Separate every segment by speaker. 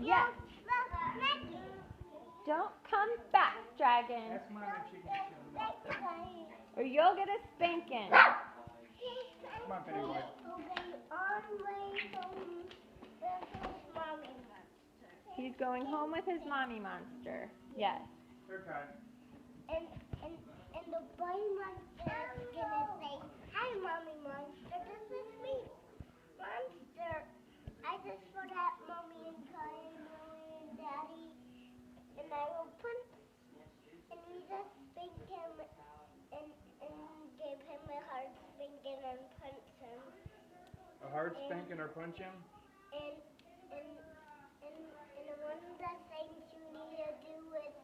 Speaker 1: Yes. Don't come back, dragon.
Speaker 2: That's mine if she can show me.
Speaker 1: Or you'll get a spanking.
Speaker 2: Come on, Pennywise.
Speaker 1: He's going home with his mommy monster. Yes.
Speaker 2: Third time.
Speaker 3: And the boy monster is gonna say, "Hi, mommy monster. This is me, monster. I just forgot mommy and daddy, and I will punch." And we just spank him and gave him a hard spanking and punch him.
Speaker 2: A hard spanking or punch him?
Speaker 3: And one of the things you need to do is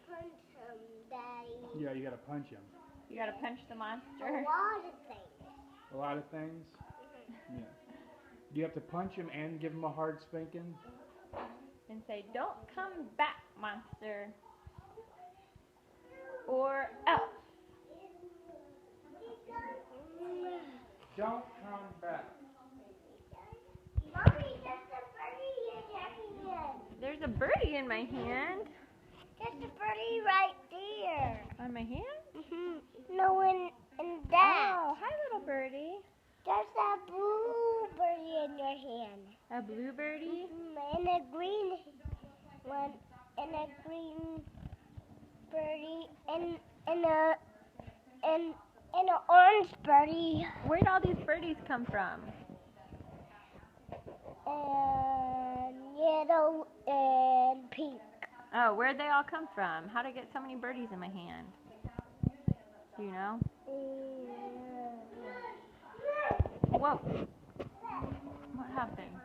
Speaker 3: punch him, Daddy.
Speaker 2: Yeah, you gotta punch him.
Speaker 1: You gotta punch the
Speaker 3: A
Speaker 1: monster.
Speaker 3: lot of things.
Speaker 2: A lot of things? Yeah. Do you have to punch him and give him a hard spanking?
Speaker 1: And say, don't come back, monster. Or else.
Speaker 2: Don't come back.
Speaker 3: Mommy, there's a birdie you're attacking it.
Speaker 1: There's a birdie in my hand.
Speaker 3: There's a birdie right there.
Speaker 1: On my hand?
Speaker 3: No, in that.
Speaker 1: Oh, hi, little birdie.
Speaker 3: There's a blue birdie in your hand.
Speaker 1: A blue birdie?
Speaker 3: And a green one, and a green birdie, and an orange birdie.
Speaker 1: Where'd all these birdies come from?
Speaker 3: And yellow and pink.
Speaker 1: Oh, where'd they all come from? How'd I get so many birdies in my hand? Do you know? Whoa. What happened?